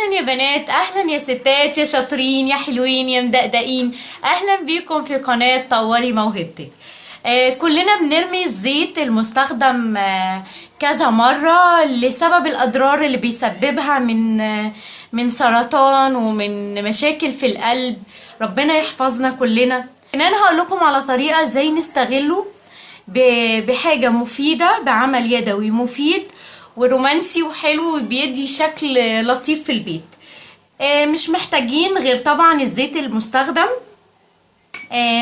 اهلا يا بنات، اهلا يا ستات، يا شاطرين، يا حلوين، يا مدقدقين. اهلا بيكم في قناة طوري موهبتك. كلنا بنرمي الزيت المستخدم كذا مرة لسبب الاضرار اللي بيسببها من سرطان ومن مشاكل في القلب. ربنا يحفظنا كلنا. انا هقول لكم على طريقة ازاي نستغله بحاجة مفيدة، بعمل يدوي مفيد ورومانسي وحلو وبيدي شكل لطيف في البيت. مش محتاجين غير طبعا الزيت المستخدم.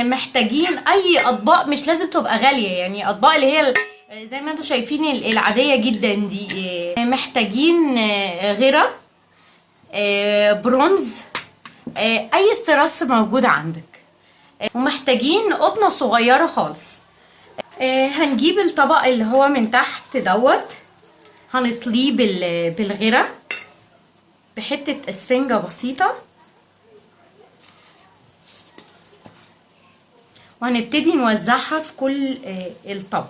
محتاجين اي اطباق، مش لازم تبقى غالية، يعني اطباق اللي هي زي ما انتم شايفين العادية جدا دي. محتاجين غيرة، برونز، اي استراس موجود عندك. ومحتاجين قطنة صغيرة خالص. هنجيب الطبق اللي هو من تحت دوت، هنطليه بالغيرة بحتة اسفنجة بسيطة، وهنبتدي نوزعها في كل الطبق.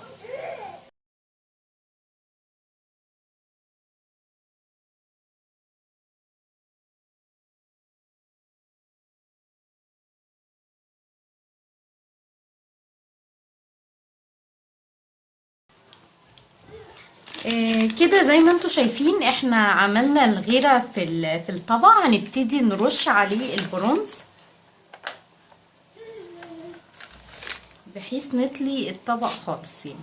كده زي ما انتوا شايفين احنا عملنا الغيرة في الطبق. هنبتدي نرش عليه البرونز بحيث نطلي الطبق خالص يعني.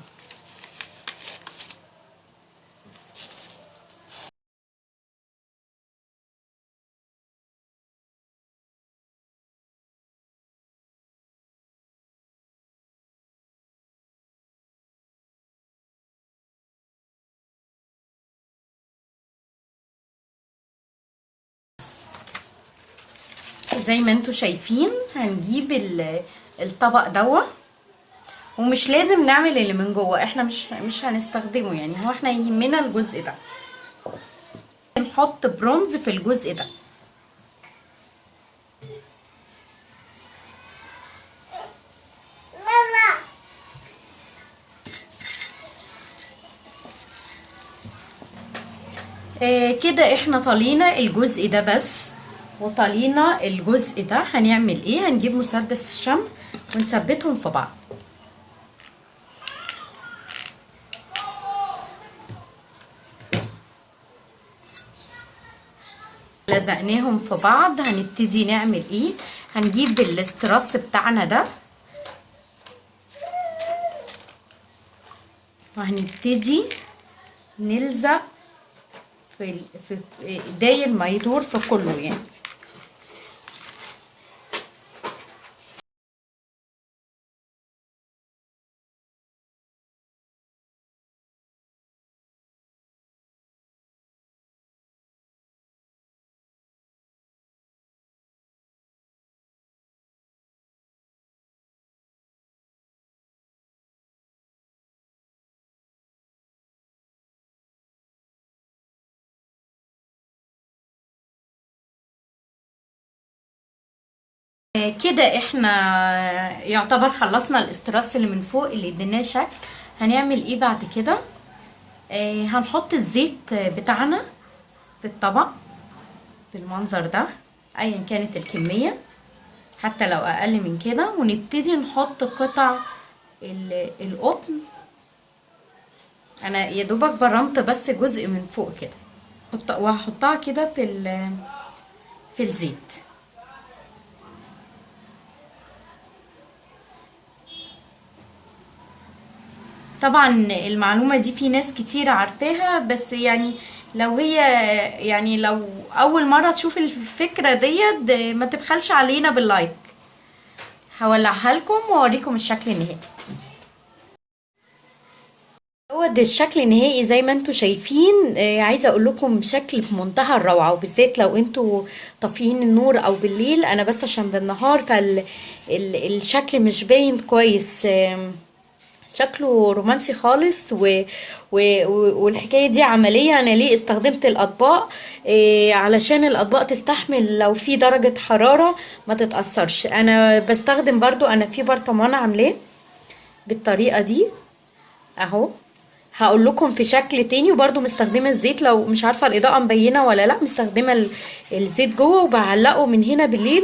زي ما انتوا شايفين هنجيب الطبق دوت، ومش لازم نعمل اللي من جوه، احنا مش هنستخدمه، يعني هو احنا يهمنا الجزء ده. نحط برونز في الجزء ده. كده احنا طالينا الجزء ده بس، وطالينا الجزء ده. هنعمل ايه؟ هنجيب مسدس شمع ونثبتهم في بعض. لزقناهم في بعض. هنبتدي نعمل ايه؟ هنجيب الاستراس بتاعنا ده وهنبتدي نلزق في داير ما يدور في كله يعني. كده احنا يعتبر خلصنا الاستراس اللي من فوق اللي اديناه شكل. هنعمل ايه بعد كده؟ هنحط الزيت بتاعنا في الطبق بالمنظر ده، ايا كانت الكمية، حتى لو اقل من كده. ونبتدي نحط قطع القطن. انا يا دوبك برمت بس جزء من فوق كده، وهحطها كده في الزيت. طبعا المعلومة دي في ناس كتير عارفاها، بس يعني لو هي يعني لو اول مرة تشوف الفكرة ديت ما تبخلش علينا باللايك. هولعها لكم واوريكم الشكل النهائي. هو ده الشكل النهائي زي ما انتوا شايفين. عايزه اقول لكم شكل في منتهى الروعه، وبالذات لو انتوا طافيين النور او بالليل. انا بس عشان بالنهار فالشكل مش باين كويس. شكله رومانسي خالص والحكايه دي عمليه. انا ليه استخدمت الاطباق؟ علشان الاطباق تستحمل لو في درجه حراره ما تتاثرش. انا بستخدم برضو، انا في برطمان عاملاه بالطريقه دي اهو. هقول لكم في شكل تاني. وبرده مستخدمه الزيت، لو مش عارفه الاضاءه مبينه ولا لا، مستخدمه الزيت جوه وبعلقه من هنا بالليل.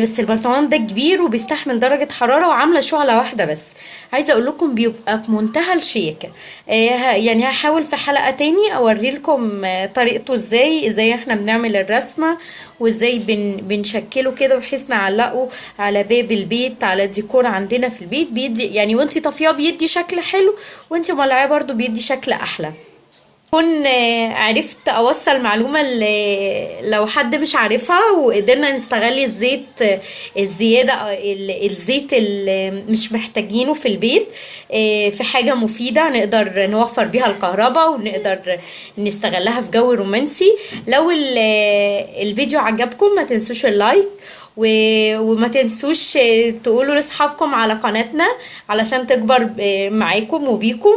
بس البرطمان ده كبير وبيستحمل درجه حراره، وعامله شعله واحده بس. عايزه اقول لكم بيبقى في منتهى الشياكه. يعني هحاول في حلقه تاني اوري لكم طريقته ازاي احنا بنعمل الرسمه، وازاي بنشكله كده بحيث نعلقه على باب البيت، على الديكور عندنا في البيت. بيدي يعني وانتي طافياه بيدي شكل حلو، وانتي مولعاه برضو بيدي شكل احلى. كون عرفت اوصل معلومة لو حد مش عارفها، وقدرنا نستغل الزيت الزيادة، الزيت اللي مش محتاجينه في البيت في حاجة مفيدة نقدر نوفر بيها الكهرباء، ونقدر نستغلها في جو رومانسي. لو الفيديو عجبكم ما تنسوش اللايك، وما تنسوش تقولوا لاصحابكم على قناتنا علشان تكبر معاكم وبيكم.